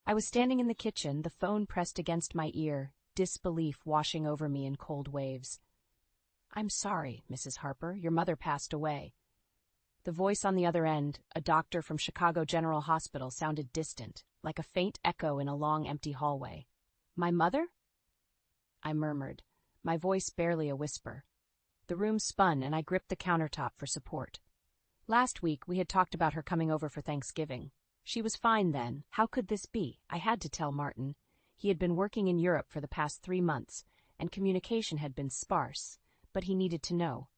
I was standing in the kitchen, the phone pressed against my ear, disbelief washing over me in cold waves. "I'm sorry, Mrs. Harper, your mother passed away." The voice on the other end, a doctor from Chicago General Hospital, sounded distant, like a faint echo in a long, empty hallway. "My mother?" I murmured, my voice barely a whisper. The room spun, and I gripped the countertop for support. Last week, we had talked about her coming over for Thanksgiving. She was fine then. How could this be? I had to tell Martin. He had been working in Europe for the past 3 months, and communication had been sparse, but he needed to know.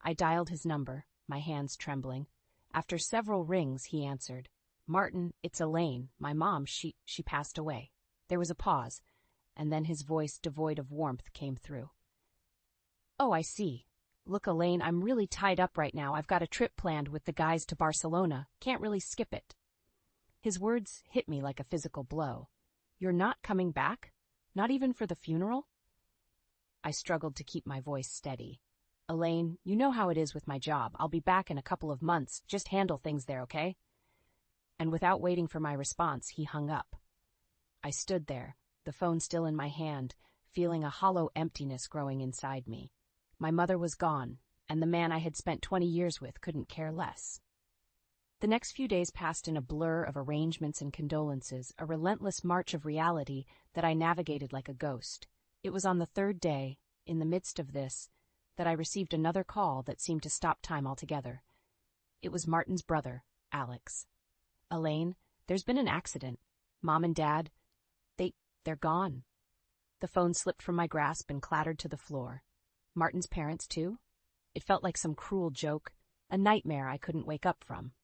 I dialed his number, my hands trembling. After several rings, he answered. "Martin, it's Elaine. My mom, she passed away." There was a pause, and then his voice, devoid of warmth, came through. "Oh, I see. Look, Elaine, I'm really tied up right now. I've got a trip planned with the guys to Barcelona. Can't really skip it." His words hit me like a physical blow. "You're not coming back? Not even for the funeral?" I struggled to keep my voice steady. "Elaine, you know how it is with my job. I'll be back in a couple of months. Just handle things there, okay?" And without waiting for my response, he hung up. I stood there, the phone still in my hand, feeling a hollow emptiness growing inside me. My mother was gone, and the man I had spent 20 years with couldn't care less. The next few days passed in a blur of arrangements and condolences, a relentless march of reality that I navigated like a ghost. It was on the 3rd day, in the midst of this, that I received another call that seemed to stop time altogether. It was Martin's brother, Alex. "Elaine, there's been an accident. Mom and Dad, they're gone." The phone slipped from my grasp and clattered to the floor. Martin's parents, too? It felt like some cruel joke, a nightmare I couldn't wake up from.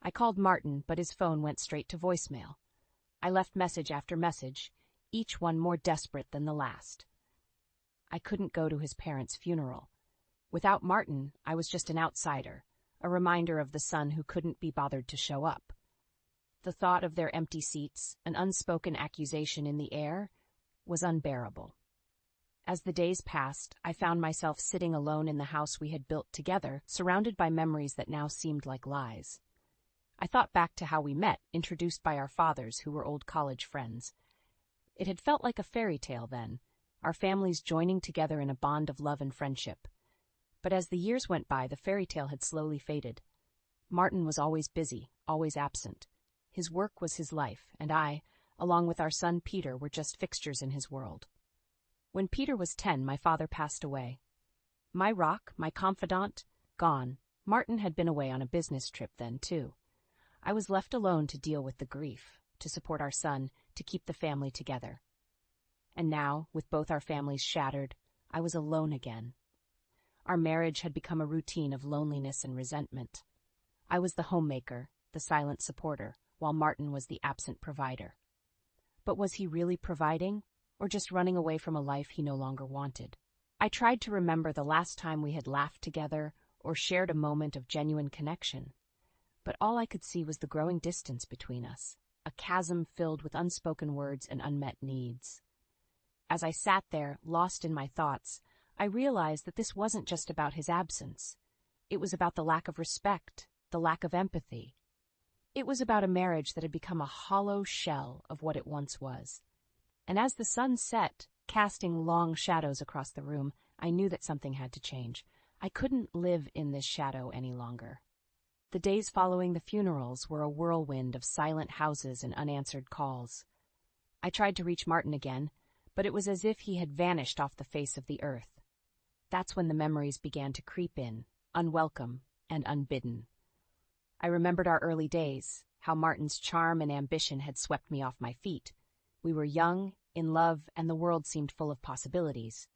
I called Martin, but his phone went straight to voicemail. I left message after message, each one more desperate than the last. I couldn't go to his parents' funeral. Without Martin, I was just an outsider, a reminder of the son who couldn't be bothered to show up. The thought of their empty seats, an unspoken accusation in the air, was unbearable. As the days passed, I found myself sitting alone in the house we had built together, surrounded by memories that now seemed like lies. I thought back to how we met, introduced by our fathers, who were old college friends. It had felt like a fairy tale then, our families joining together in a bond of love and friendship. But as the years went by, the fairy tale had slowly faded. Martin was always busy, always absent. His work was his life, and I, along with our son Peter, were just fixtures in his world. When Peter was 10, my father passed away. My rock, my confidant, gone. Martin had been away on a business trip then, too. I was left alone to deal with the grief, to support our son, to keep the family together. And now, with both our families shattered, I was alone again. Our marriage had become a routine of loneliness and resentment. I was the homemaker, the silent supporter, while Martin was the absent provider. But was he really providing, or just running away from a life he no longer wanted? I tried to remember the last time we had laughed together or shared a moment of genuine connection. But all I could see was the growing distance between us, a chasm filled with unspoken words and unmet needs. As I sat there, lost in my thoughts, I realized that this wasn't just about his absence. It was about the lack of respect, the lack of empathy. It was about a marriage that had become a hollow shell of what it once was. And as the sun set, casting long shadows across the room, I knew that something had to change. I couldn't live in this shadow any longer. The days following the funerals were a whirlwind of silent houses and unanswered calls. I tried to reach Martin again, but it was as if he had vanished off the face of the earth. That's when the memories began to creep in, unwelcome and unbidden. I remembered our early days, how Martin's charm and ambition had swept me off my feet. We were young, in love, and the world seemed full of possibilities.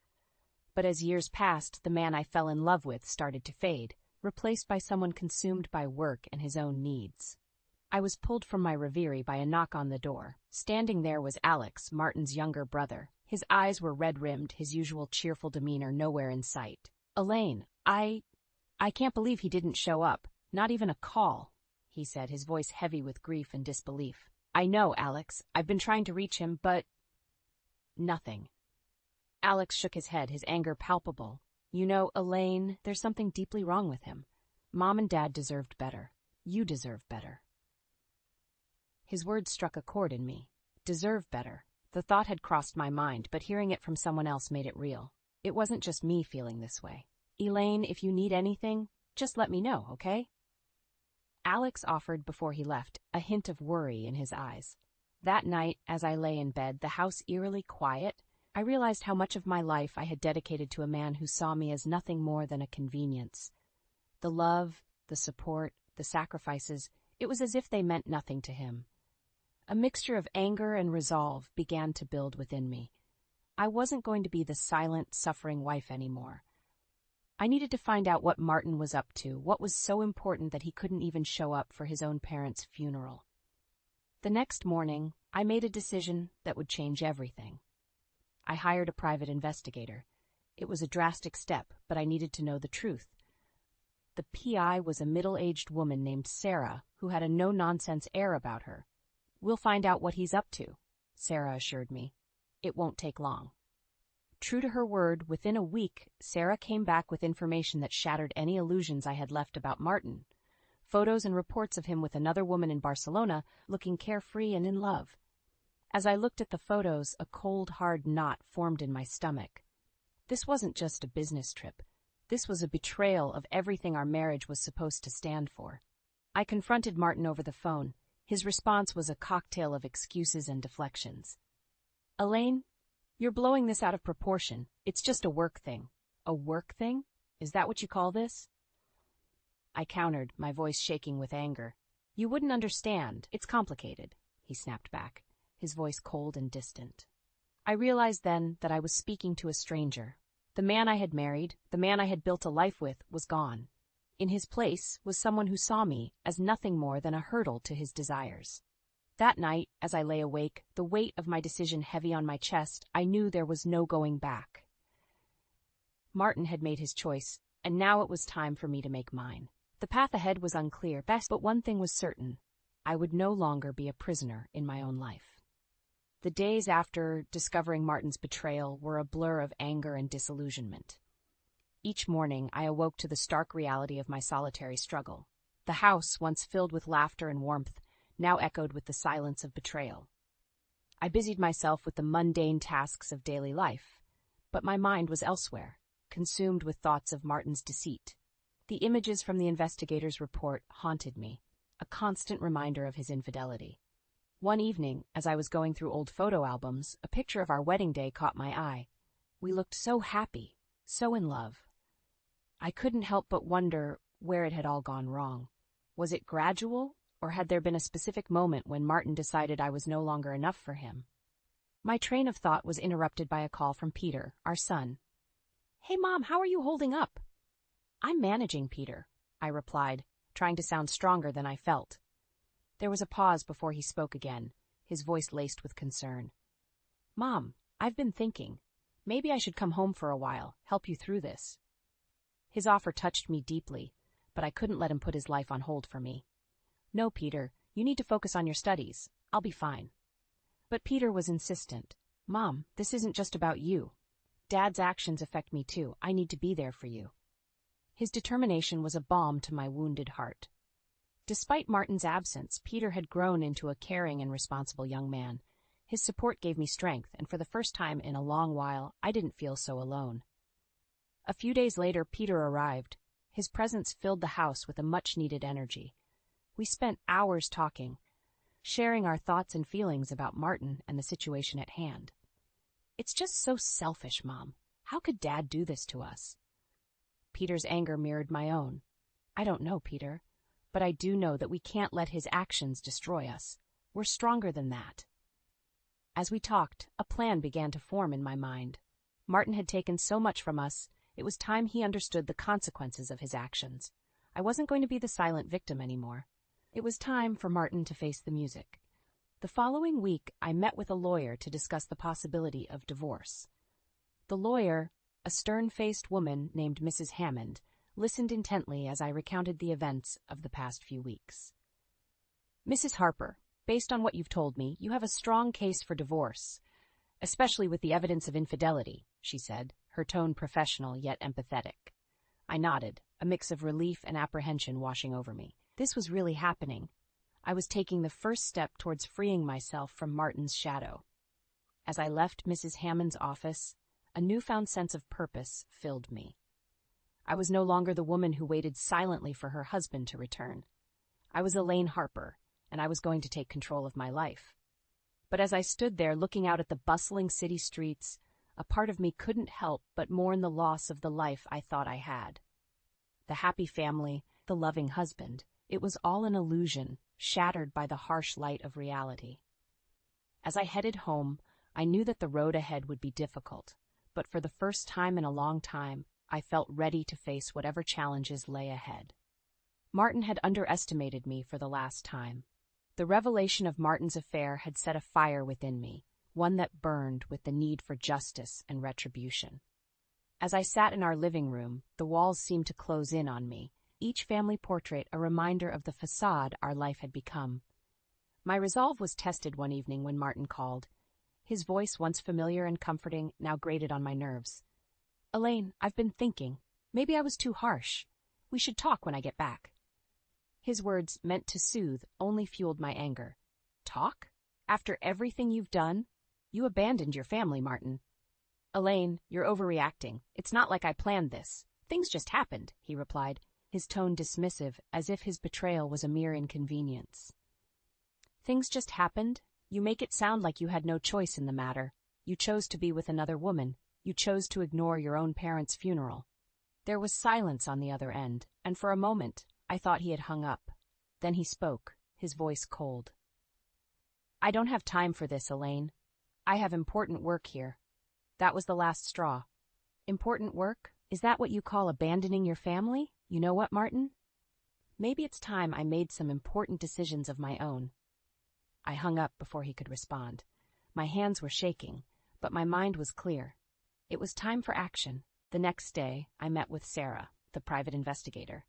But as years passed, the man I fell in love with started to fade, replaced by someone consumed by work and his own needs. I was pulled from my reverie by a knock on the door. Standing there was Alex, Martin's younger brother. His eyes were red-rimmed, his usual cheerful demeanor nowhere in sight. "Elaine, I can't believe he didn't show up. Not even a call," he said, his voice heavy with grief and disbelief. "I know, Alex. I've been trying to reach him, but—" Nothing. Alex shook his head, his anger palpable. "You know, Elaine, there's something deeply wrong with him. Mom and Dad deserved better. You deserve better." His words struck a chord in me. deserve better. The thought had crossed my mind, but hearing it from someone else made it real. It wasn't just me feeling this way. Elaine, if you need anything, just let me know, okay? Alex offered before he left, a hint of worry in his eyes. That night, as I lay in bed, the house eerily quiet, I realized how much of my life I had dedicated to a man who saw me as nothing more than a convenience. The love, the support, the sacrifices, it was as if they meant nothing to him. A mixture of anger and resolve began to build within me. I wasn't going to be the silent, suffering wife anymore. I needed to find out what Martin was up to, what was so important that he couldn't even show up for his own parents' funeral. The next morning, I made a decision that would change everything. I hired a private investigator. It was a drastic step, but I needed to know the truth. The PI was a middle-aged woman named Sarah who had a no-nonsense air about her. "We'll find out what he's up to," Sarah assured me. "It won't take long." True to her word, within a week, Sarah came back with information that shattered any illusions I had left about Martin. Photos and reports of him with another woman in Barcelona, looking carefree and in love. As I looked at the photos, a cold, hard knot formed in my stomach. This wasn't just a business trip. This was a betrayal of everything our marriage was supposed to stand for. I confronted Martin over the phone. His response was a cocktail of excuses and deflections. "Elaine, you're blowing this out of proportion. It's just a work thing." "A work thing? Is that what you call this?" I countered, my voice shaking with anger. "You wouldn't understand. It's complicated," he snapped back, his voice cold and distant. I realized then that I was speaking to a stranger. The man I had married, the man I had built a life with, was gone. In his place was someone who saw me as nothing more than a hurdle to his desires. That night, as I lay awake, the weight of my decision heavy on my chest, I knew there was no going back. Martin had made his choice, and now it was time for me to make mine. The path ahead was unclear, but one thing was certain. I would no longer be a prisoner in my own life. The days after discovering Martin's betrayal were a blur of anger and disillusionment. Each morning, I awoke to the stark reality of my solitary struggle. The house, once filled with laughter and warmth, now echoed with the silence of betrayal. I busied myself with the mundane tasks of daily life, but my mind was elsewhere, consumed with thoughts of Martin's deceit. The images from the investigator's report haunted me, a constant reminder of his infidelity. One evening, as I was going through old photo albums, a picture of our wedding day caught my eye. We looked so happy, so in love. I couldn't help but wonder where it had all gone wrong. Was it gradual, or had there been a specific moment when Martin decided I was no longer enough for him? My train of thought was interrupted by a call from Peter, our son. "Hey, Mom, how are you holding up?" "I'm managing, Peter," I replied, trying to sound stronger than I felt. There was a pause before he spoke again, his voice laced with concern. "Mom, I've been thinking. Maybe I should come home for a while, help you through this." His offer touched me deeply, but I couldn't let him put his life on hold for me. "No, Peter, you need to focus on your studies. I'll be fine." But Peter was insistent. "Mom, this isn't just about you. Dad's actions affect me too. I need to be there for you." His determination was a balm to my wounded heart. Despite Martin's absence, Peter had grown into a caring and responsible young man. His support gave me strength, and for the first time in a long while, I didn't feel so alone. A few days later, Peter arrived. His presence filled the house with a much-needed energy. We spent hours talking, sharing our thoughts and feelings about Martin and the situation at hand. "It's just so selfish, Mom. How could Dad do this to us?" Peter's anger mirrored my own. "I don't know, Peter. But I do know that we can't let his actions destroy us. We're stronger than that." As we talked, a plan began to form in my mind. Martin had taken so much from us, it was time he understood the consequences of his actions. I wasn't going to be the silent victim anymore. It was time for Martin to face the music. The following week, I met with a lawyer to discuss the possibility of divorce. The lawyer, a stern-faced woman named Mrs. Hammond, listened intently as I recounted the events of the past few weeks. "Mrs. Harper, based on what you've told me, you have a strong case for divorce, especially with the evidence of infidelity," she said, her tone professional yet empathetic. I nodded, a mix of relief and apprehension washing over me. This was really happening. I was taking the first step towards freeing myself from Martin's shadow. As I left Mrs. Hammond's office, a newfound sense of purpose filled me. I was no longer the woman who waited silently for her husband to return. I was Elaine Harper, and I was going to take control of my life. But as I stood there looking out at the bustling city streets, a part of me couldn't help but mourn the loss of the life I thought I had. The happy family, the loving husband, it was all an illusion, shattered by the harsh light of reality. As I headed home, I knew that the road ahead would be difficult, but for the first time in a long time, I felt ready to face whatever challenges lay ahead. Martin had underestimated me for the last time. The revelation of Martin's affair had set a fire within me, one that burned with the need for justice and retribution. As I sat in our living room, the walls seemed to close in on me, each family portrait a reminder of the facade our life had become. My resolve was tested one evening when Martin called. His voice, once familiar and comforting, now grated on my nerves. "Elaine, I've been thinking. Maybe I was too harsh. We should talk when I get back." His words, meant to soothe, only fueled my anger. "Talk? After everything you've done? You abandoned your family, Martin." "Elaine, you're overreacting. It's not like I planned this. Things just happened," he replied, his tone dismissive, as if his betrayal was a mere inconvenience. "Things just happened? You make it sound like you had no choice in the matter. You chose to be with another woman. You chose to ignore your own parents' funeral." There was silence on the other end, and for a moment, I thought he had hung up. Then he spoke, his voice cold. "I don't have time for this, Elaine. I have important work here." That was the last straw. "Important work? Is that what you call abandoning your family? You know what, Martin? Maybe it's time I made some important decisions of my own." I hung up before he could respond. My hands were shaking, but my mind was clear. It was time for action. The next day, I met with Sarah, the private investigator.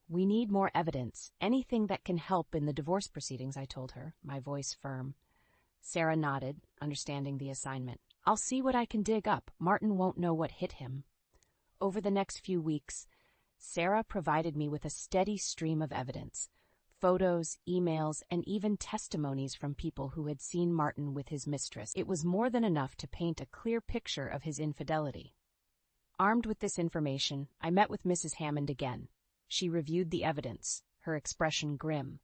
"We need more evidence, anything that can help in the divorce proceedings," I told her, my voice firm. Sarah nodded, understanding the assignment. "I'll see what I can dig up. Martin won't know what hit him." Over the next few weeks, Sarah provided me with a steady stream of evidence. Photos, emails, and even testimonies from people who had seen Martin with his mistress. It was more than enough to paint a clear picture of his infidelity. Armed with this information, I met with Mrs. Hammond again. She reviewed the evidence, her expression grim.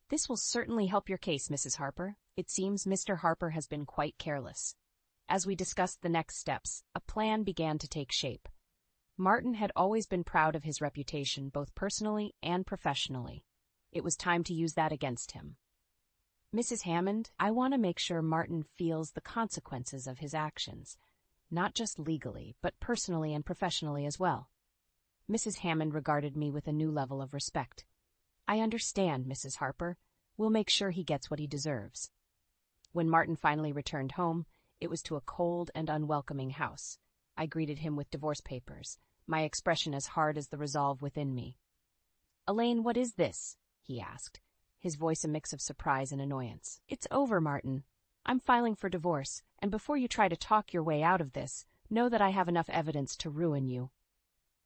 "This will certainly help your case, Mrs. Harper. It seems Mr. Harper has been quite careless." As we discussed the next steps, a plan began to take shape. Martin had always been proud of his reputation, both personally and professionally. It was time to use that against him. "Mrs. Hammond, I want to make sure Martin feels the consequences of his actions, not just legally, but personally and professionally as well." Mrs. Hammond regarded me with a new level of respect. "I understand, Mrs. Harper. We'll make sure he gets what he deserves." When Martin finally returned home, it was to a cold and unwelcoming house. I greeted him with divorce papers, my expression as hard as the resolve within me. "Elaine, what is this?" he asked, his voice a mix of surprise and annoyance. "It's over, Martin. I'm filing for divorce, and before you try to talk your way out of this, know that I have enough evidence to ruin you."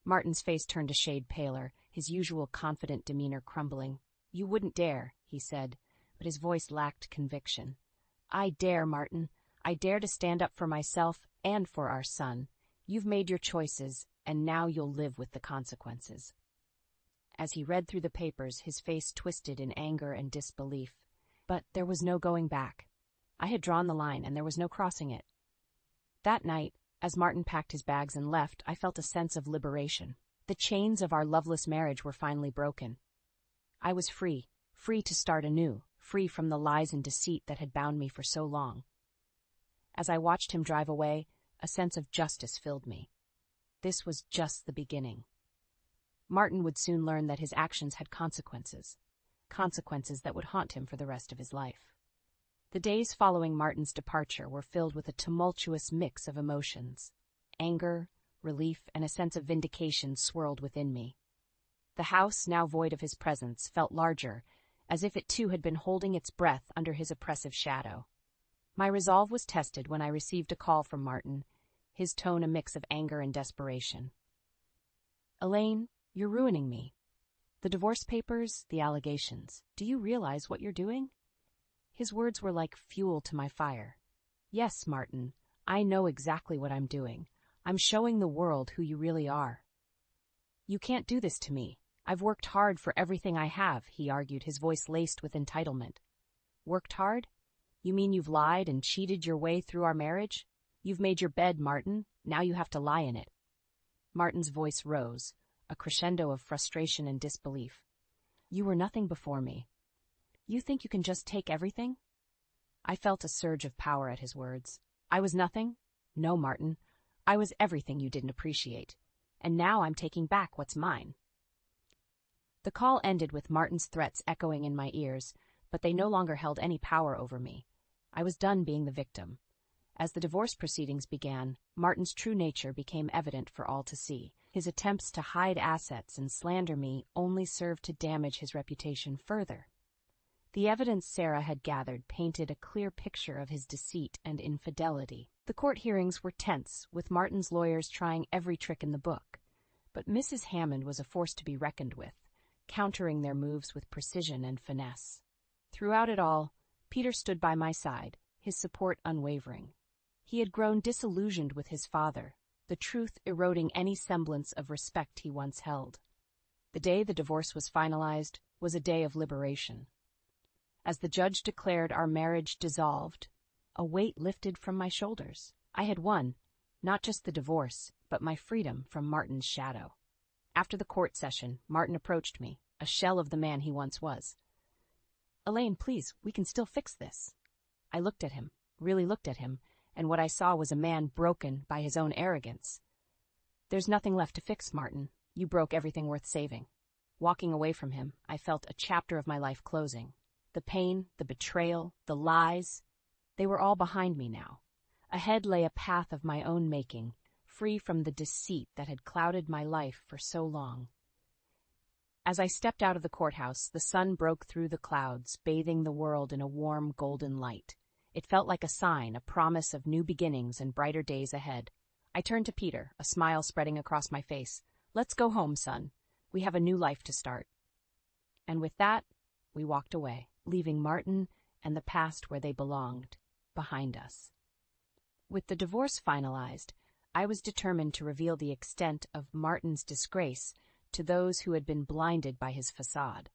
Martin's face turned a shade paler, his usual confident demeanor crumbling. "You wouldn't dare," he said, but his voice lacked conviction. "I dare, Martin. I dare to stand up for myself and for our son. You've made your choices, and now you'll live with the consequences." As he read through the papers, his face twisted in anger and disbelief. But there was no going back. I had drawn the line, and there was no crossing it. That night, as Martin packed his bags and left, I felt a sense of liberation. The chains of our loveless marriage were finally broken. I was free to start anew, free from the lies and deceit that had bound me for so long. As I watched him drive away, a sense of justice filled me. This was just the beginning. Martin would soon learn that his actions had consequences that would haunt him for the rest of his life. The days following Martin's departure were filled with a tumultuous mix of emotions. Anger, relief, and a sense of vindication swirled within me. The house, now void of his presence, felt larger, as if it too had been holding its breath under his oppressive shadow. My resolve was tested when I received a call from Martin, his tone a mix of anger and desperation. "Elaine, you're ruining me." The divorce papers, the allegations. Do you realize what you're doing? His words were like fuel to my fire. Yes, Martin, I know exactly what I'm doing. I'm showing the world who you really are. You can't do this to me. I've worked hard for everything I have, he argued, his voice laced with entitlement. Worked hard? You mean you've lied and cheated your way through our marriage? You've made your bed, Martin. Now you have to lie in it. Martin's voice rose, a crescendo of frustration and disbelief. You were nothing before me. You think you can just take everything? I felt a surge of power at his words. I was nothing? No, Martin. I was everything you didn't appreciate. And now I'm taking back what's mine. The call ended with Martin's threats echoing in my ears, but they no longer held any power over me. I was done being the victim. As the divorce proceedings began, Martin's true nature became evident for all to see. His attempts to hide assets and slander me only served to damage his reputation further. The evidence Sarah had gathered painted a clear picture of his deceit and infidelity. The court hearings were tense, with Martin's lawyers trying every trick in the book. But Mrs. Hammond was a force to be reckoned with, countering their moves with precision and finesse. Throughout it all, Peter stood by my side, his support unwavering. He had grown disillusioned with his father, the truth eroding any semblance of respect he once held. The day the divorce was finalized was a day of liberation. As the judge declared our marriage dissolved, a weight lifted from my shoulders. I had won, not just the divorce, but my freedom from Martin's shadow. After the court session, Martin approached me, a shell of the man he once was. Elaine, please, we can still fix this. I looked at him, really looked at him, and what I saw was a man broken by his own arrogance. There's nothing left to fix, Martin. You broke everything worth saving. Walking away from him, I felt a chapter of my life closing. The pain, the betrayal, the lies, they were all behind me now. Ahead lay a path of my own making, free from the deceit that had clouded my life for so long. As I stepped out of the courthouse, the sun broke through the clouds, bathing the world in a warm golden light. It felt like a sign, a promise of new beginnings and brighter days ahead. I turned to Peter, a smile spreading across my face. Let's go home, son. We have a new life to start. And with that, we walked away, leaving Martin and the past where they belonged, behind us. With the divorce finalized, I was determined to reveal the extent of Martin's disgrace to those who had been blinded by his facade.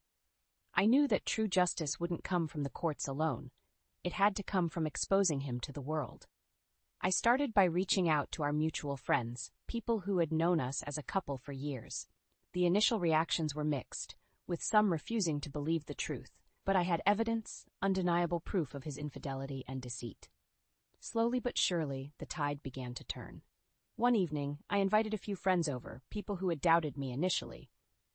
I knew that true justice wouldn't come from the courts alone. It had to come from exposing him to the world. I started by reaching out to our mutual friends, people who had known us as a couple for years. The initial reactions were mixed, with some refusing to believe the truth, but I had evidence, undeniable proof of his infidelity and deceit. Slowly but surely, the tide began to turn. One evening, I invited a few friends over, people who had doubted me initially.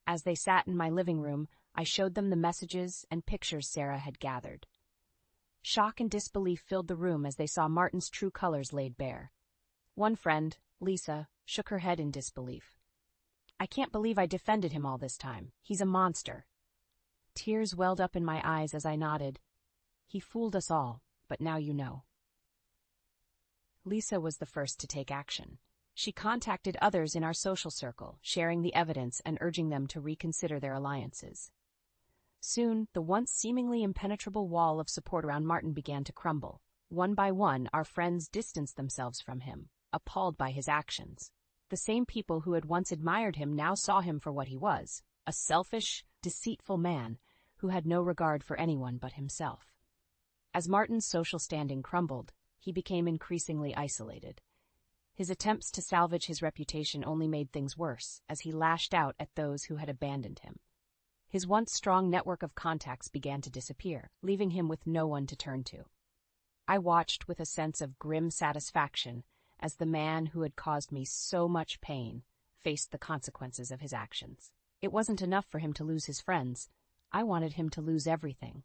As they sat in my living room, I showed them the messages and pictures Sarah had gathered. Shock and disbelief filled the room as they saw Martin's true colors laid bare. One friend, Lisa, shook her head in disbelief. I can't believe I defended him all this time. He's a monster. Tears welled up in my eyes as I nodded. He fooled us all, but now you know. Lisa was the first to take action. She contacted others in our social circle, sharing the evidence and urging them to reconsider their alliances. Soon, the once seemingly impenetrable wall of support around Martin began to crumble. One by one, our friends distanced themselves from him, appalled by his actions. The same people who had once admired him now saw him for what he was, a selfish, deceitful man who had no regard for anyone but himself. As Martin's social standing crumbled, he became increasingly isolated. His attempts to salvage his reputation only made things worse, as he lashed out at those who had abandoned him. His once strong network of contacts began to disappear, leaving him with no one to turn to. I watched with a sense of grim satisfaction as the man who had caused me so much pain faced the consequences of his actions. It wasn't enough for him to lose his friends. I wanted him to lose everything.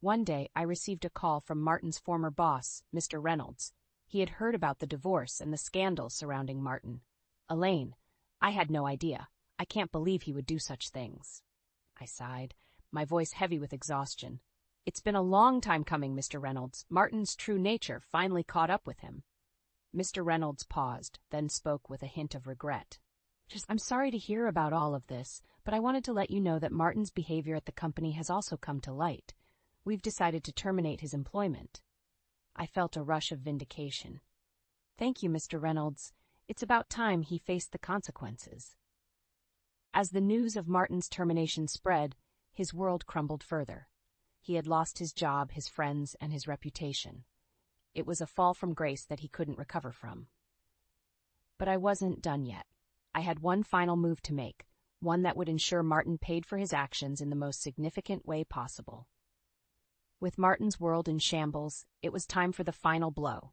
One day, I received a call from Martin's former boss, Mr. Reynolds. He had heard about the divorce and the scandal surrounding Martin. Elaine, I had no idea. I can't believe he would do such things. I sighed, my voice heavy with exhaustion. It's been a long time coming, Mr. Reynolds. Martin's true nature finally caught up with him. Mr. Reynolds paused, then spoke with a hint of regret. I'm sorry to hear about all of this, but I wanted to let you know that Martin's behavior at the company has also come to light. We've decided to terminate his employment. I felt a rush of vindication. Thank you, Mr. Reynolds. It's about time he faced the consequences. As the news of Martin's termination spread, his world crumbled further. He had lost his job, his friends, and his reputation. It was a fall from grace that he couldn't recover from. But I wasn't done yet. I had one final move to make, one that would ensure Martin paid for his actions in the most significant way possible. With Martin's world in shambles, it was time for the final blow,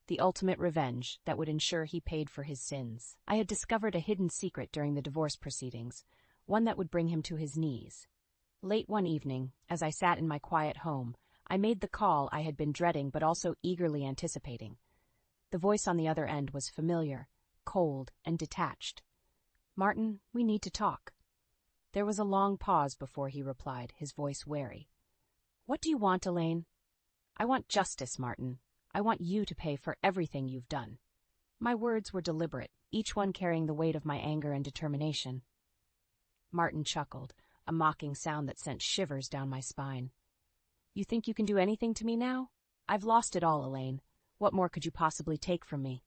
the ultimate revenge that would ensure he paid for his sins. I had discovered a hidden secret during the divorce proceedings, one that would bring him to his knees. Late one evening, as I sat in my quiet home, I made the call I had been dreading but also eagerly anticipating. The voice on the other end was familiar, cold, and detached. "Martin, we need to talk." There was a long pause before he replied, his voice wary. "What do you want, Elaine?" "I want justice, Martin. I want you to pay for everything you've done." My words were deliberate, each one carrying the weight of my anger and determination. Martin chuckled, a mocking sound that sent shivers down my spine. "You think you can do anything to me now? I've lost it all, Elaine. What more could you possibly take from me?"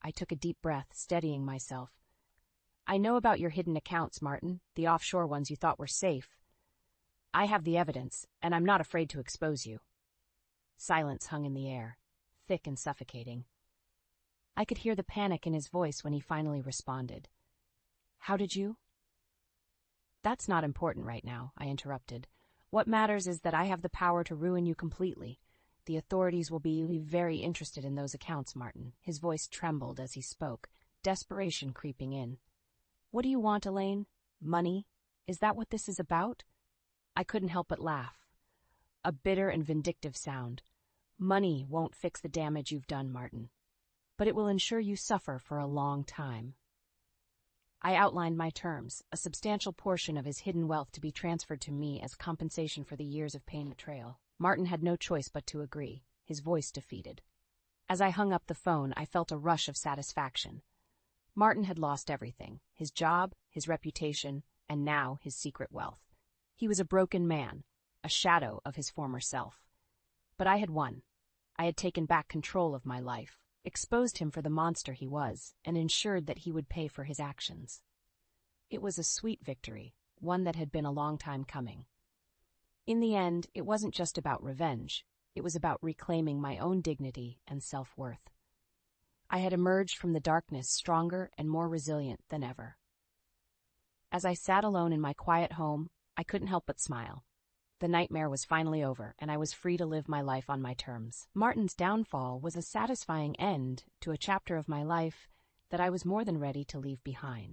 I took a deep breath, steadying myself. "I know about your hidden accounts, Martin, the offshore ones you thought were safe. I have the evidence, and I'm not afraid to expose you." Silence hung in the air, thick and suffocating. I could hear the panic in his voice when he finally responded. "How did you?" "That's not important right now," I interrupted. "What matters is that I have the power to ruin you completely. The authorities will be very interested in those accounts, Martin." His voice trembled as he spoke, desperation creeping in. "What do you want, Elaine? Money? Is that what this is about?" I couldn't help but laugh. A bitter and vindictive sound. "Money won't fix the damage you've done, Martin. But it will ensure you suffer for a long time." I outlined my terms, a substantial portion of his hidden wealth to be transferred to me as compensation for the years of pain and betrayal. Martin had no choice but to agree, his voice defeated. As I hung up the phone, I felt a rush of satisfaction. Martin had lost everything, his job, his reputation, and now his secret wealth. He was a broken man, a shadow of his former self. But I had won. I had taken back control of my life, exposed him for the monster he was, and ensured that he would pay for his actions. It was a sweet victory, one that had been a long time coming. In the end, it wasn't just about revenge. It was about reclaiming my own dignity and self-worth. I had emerged from the darkness stronger and more resilient than ever. As I sat alone in my quiet home, I couldn't help but smile. The nightmare was finally over, and I was free to live my life on my terms. Martin's downfall was a satisfying end to a chapter of my life that I was more than ready to leave behind.